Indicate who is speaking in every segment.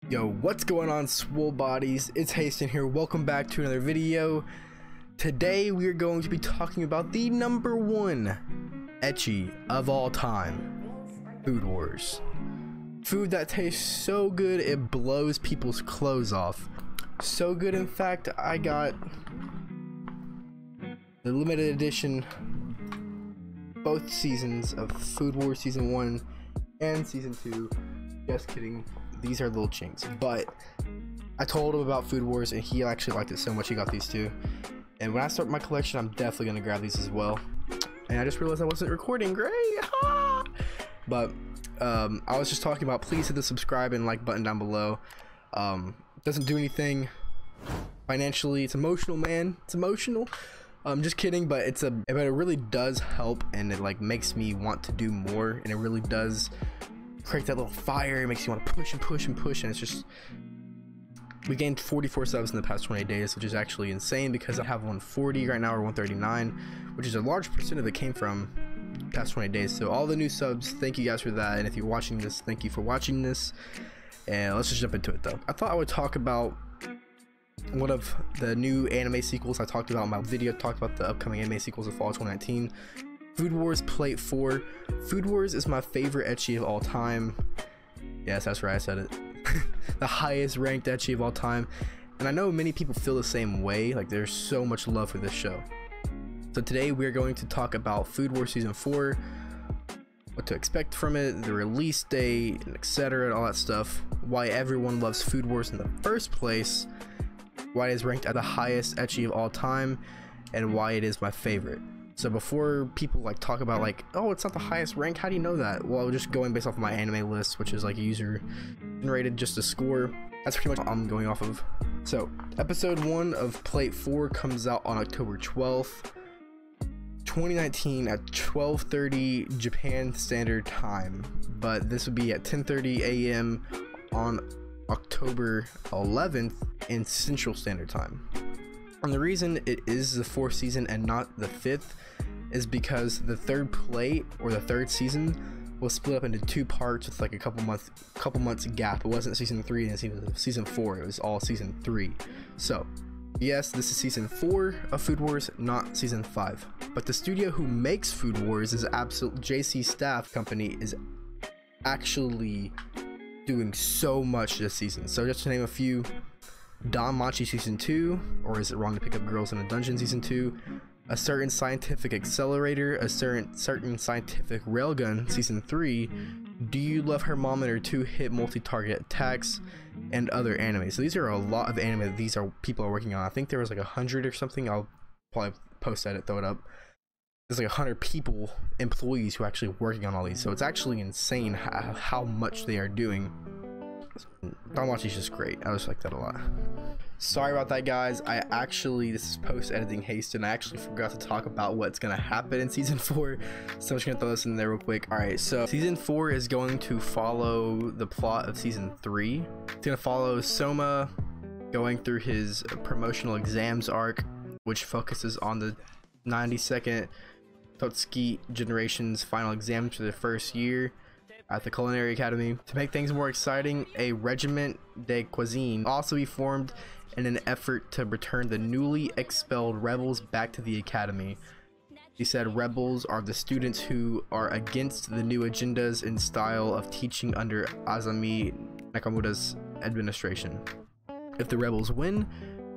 Speaker 1: Yo, what's going on, swole bodies? It's Hasten here. Welcome back to another video. Today we are going to be talking about the #1 ecchi of all time, Food Wars. Food that tastes so good it blows people's clothes off. So good, in fact, I got the limited edition both seasons of Food Wars Season 1 and Season 2. Just kidding. These are little chinks, but I told him about Food Wars and he actually liked it so much he got these too. And when I start my collection, I'm definitely gonna grab these as well. And I just realized I wasn't recording. Great. But I was just talking about, please hit the subscribe and like button down below. Doesn't do anything financially. It's emotional, man. It's emotional. Just kidding, but it really does help, and it like makes me want to do more, and it really does create that little fire. It makes you want to push and push and push, and it's just, we gained 44 subs in the past 20 days, which is actually insane because I have 140 right now, or 139, which is a large percent of it came from the past 20 days. So all the new subs, thank you guys for that, and if you're watching this, thank you for watching this. And let's just jump into it though. I thought I would talk about one of the new anime sequels I talked about in my video. Talked about the upcoming anime sequels of fall 2019. Food Wars Plate 4. Food Wars is my favorite ecchi of all time. Yes, that's right, I said it. The highest ranked ecchi of all time. And I know many people feel the same way. Like, there's so much love for this show. So today we're going to talk about Food Wars Season 4, what to expect from it, the release date, etc., and all that stuff. Why everyone loves Food Wars in the first place, why it is ranked at the highest ecchi of all time, and why it is my favorite. So before people like talk about like, oh, it's not the highest rank, how do you know that? Well, just going based off of my anime list, which is like user generated, just a score. That's pretty much what I'm going off of. So episode 1 of Plate 4 comes out on October 12th, 2019 at 12:30 Japan Standard Time, but this would be at 10:30 a.m. on October 11th in Central Standard Time. And the reason it is the 4th season and not the 5th is because the third plate, or the third season, was split up into 2 parts with like a couple months gap. It wasn't season 3 and season 4, it was all season 3. So yes, this is season 4 of Food Wars, not season 5. But the studio who makes Food Wars is JC Staff Company is actually doing so much this season. So just to name a few: Danmachi Season 2, or Is It Wrong to Pick Up Girls in a Dungeon Season 2, A Certain Scientific Accelerator, A Certain Scientific Railgun Season 3, Do You Love Her Mom and Her 2-Hit Multi-Target Attacks, and other anime. So these are a lot of anime that people are working on. I think there was like 100 or something. I'll probably post that, throw it up. There's like 100 people, employees, who are actually working on all these. So it's actually insane how much they are doing. Danmachi is just great. I just like that a lot. Sorry about that, guys. This is post-editing haste, and I actually forgot to talk about what's gonna happen in season 4, so I'm just gonna throw this in there real quick. All right, so season 4 is going to follow the plot of season 3. It's gonna follow Soma going through his promotional exams arc, which focuses on the 92nd Totsuki generation's final exams for the first year at the Culinary Academy. To make things more exciting, a Regiment de Cuisine also be formed in an effort to return the newly expelled rebels back to the academy. He said rebels are the students who are against the new agendas and style of teaching under Azami Nakamura's administration. If the rebels win,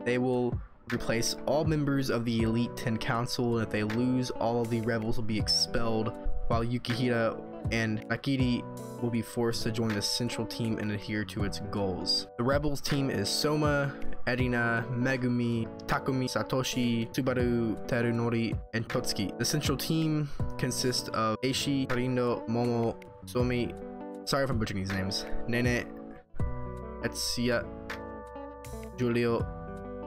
Speaker 1: they will replace all members of the Elite 10 Council, and if they lose, all of the rebels will be expelled, while Yukihira and Nakiri will be forced to join the central team and adhere to its goals. The rebels team is Soma, Erina, Megumi, Takumi, Satoshi, Subaru, Terunori, and Totsuki. The central team consists of Eishi, Harindo, Momo, Somi, sorry if I'm butchering these names, Nene, Etsuya, Julio,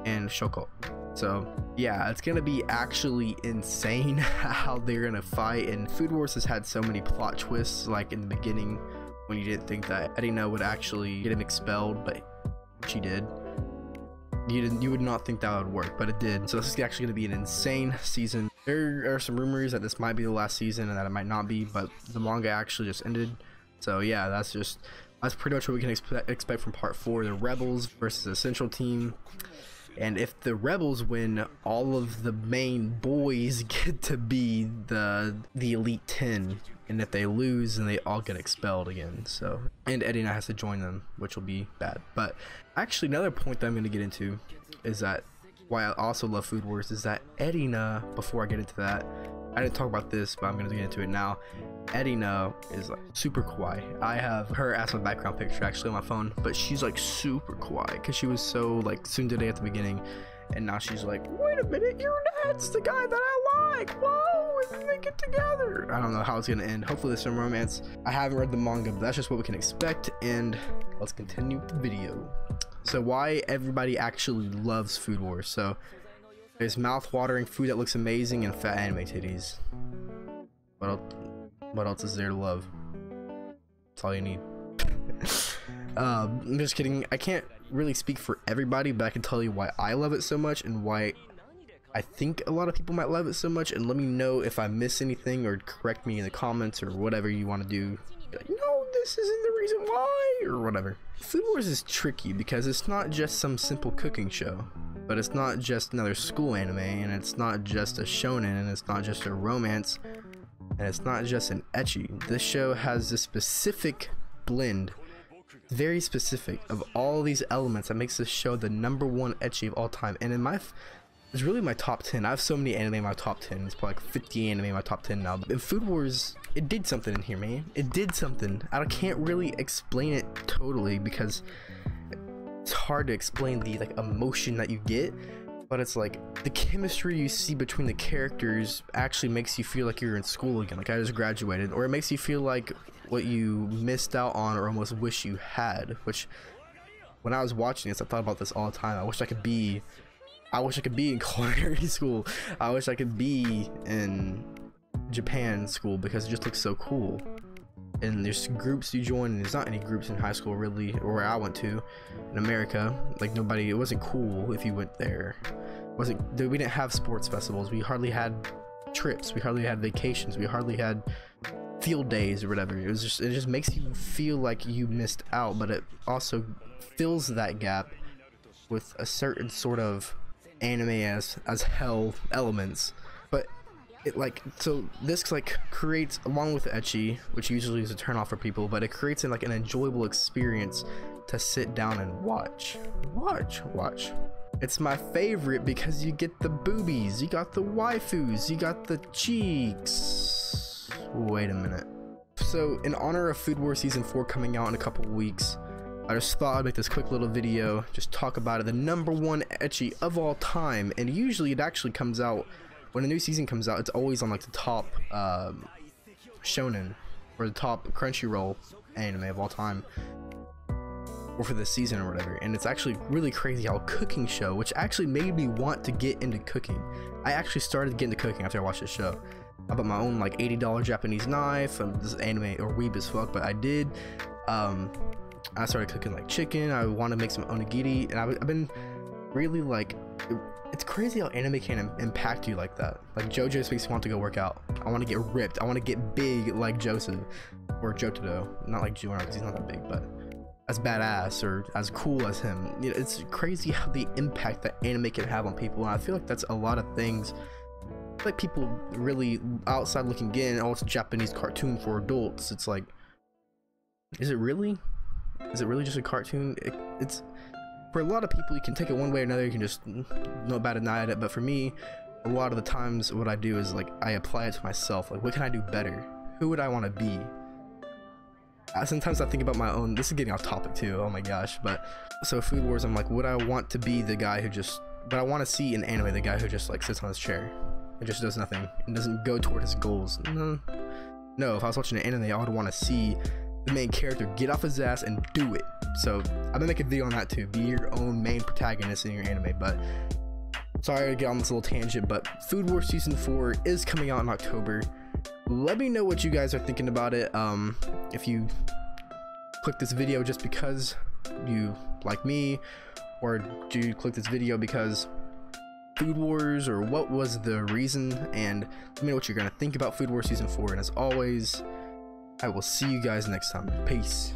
Speaker 1: and Shoko. So yeah, it's gonna be actually insane how they're gonna fight. And Food Wars has had so many plot twists, like in the beginning when you didn't think that Erina would actually get him expelled, but she did. You would not think that would work, but it did. So this is actually going to be an insane season. There are some rumors that this might be the last season and that it might not be, but the manga actually just ended. So yeah, that's just That's pretty much what we can expect from part 4, the Rebels versus the Central Team. And if the Rebels win, all of the main boys get to be the Elite 10. And if they lose, then they all get expelled again. So, and Eddie and I has to join them, which will be bad. But actually, another point that I'm going to get into is that why I also love Food Wars is that Edina, before I get into that, I didn't talk about this, but I'm going to get into it now. Edina is like super kawaii. I have her as my background picture actually on my phone, but she's like super kawaii because she was so like tsundere at the beginning, and now she's like, wait a minute, that's the guy that I like. Whoa, and then they get together. I don't know how it's gonna end. Hopefully there's some romance. I haven't read the manga, but that's just what we can expect. And let's continue with the video. So why everybody actually loves Food Wars. So there's mouth-watering food that looks amazing and fat anime titties. What else is there to love? That's all you need. I'm just kidding. I can't really speak for everybody, but I can tell you why I love it so much and why I think a lot of people might love it so much. And let me know if I miss anything, or correct me in the comments, or whatever you want to do. Be like, no, this isn't the reason why, or whatever. Food Wars is tricky because it's not just some simple cooking show, but it's not just another school anime, and it's not just a shonen, and it's not just a romance, and it's not just an ecchi. This show has this specific blend, very specific, of all these elements that makes this show the #1 ecchi of all time. And in it's really my top 10. I have so many anime in my top 10. It's probably like 50 anime in my top 10 now. But in Food Wars, it did something in here, man. It did something. I can't really explain it totally because it's hard to explain the like emotion that you get. But it's like the chemistry you see between the characters actually makes you feel like you're in school again, like I just graduated, or it makes you feel like what you missed out on or almost wish you had. Which, when I was watching this, I thought about this all the time. I wish I could be in culinary school. I wish I could be in Japan school because it just looks so cool. And there's groups you join, and there's not any groups in high school really, or where I went to in America. Like nobody, it wasn't cool if you went there. We didn't have sports festivals. We hardly had trips. We hardly had vacations. We hardly had field days or whatever. It just makes you feel like you missed out, but it also fills that gap with a certain sort of anime as hell elements. But this creates, along with ecchi, which usually is a turn off for people, but it creates an enjoyable experience to sit down and watch. It's my favorite because you get the boobies, you got the waifus, you got the cheeks. Wait a minute. So in honor of Food Wars Season 4 coming out in a couple weeks, I just thought I'd make this quick little video, just talk about it, the #1 ecchi of all time. And usually it actually comes out, when a new season comes out, it's always on like the top shonen or the top Crunchyroll anime of all time, or for the season or whatever. And it's actually really crazy how a cooking show, which actually made me want to get into cooking. I actually started getting into cooking after I watched this show. I bought my own like $80 Japanese knife. This is anime or weeb as fuck, but I did. I started cooking like chicken. I want to make some onigiri, and I've been really like, it's crazy how anime can impact you like that. Like JoJo makes me want to go work out. I want to get ripped. I want to get big like Joseph or Jotaro. Not like Juno because he's not that big, but as badass or as cool as him. You know, it's crazy how the impact that anime can have on people, and I feel like that's a lot of things. Like people really outside looking in, oh, it's a Japanese cartoon for adults. It's like, is it really? Is it really just a cartoon? It's for a lot of people, you can take it one way or another. You can just know about it, not at it. But for me, a lot of the times what I do is like I apply it to myself. Like, what can I do better? Who would I want to be? Sometimes I think about my own. This is getting off topic too. Oh my gosh. But so Food Wars, I'm like, would I want to be the guy who just? But I want to see in anime the guy who just like sits on his chair and just does nothing and doesn't go toward his goals. No. If I was watching an anime, I would want to see the main character get off his ass and do it. So I'm gonna make a video on that too. Be your own main protagonist in your anime. But sorry to get on this little tangent, but Food Wars Season 4 is coming out in October. Let me know what you guys are thinking about it. If you click this video just because you like me, or do you click this video because Food Wars, or what was the reason? And let me know what you're gonna think about Food Wars Season 4. And as always, I will see you guys next time. Peace.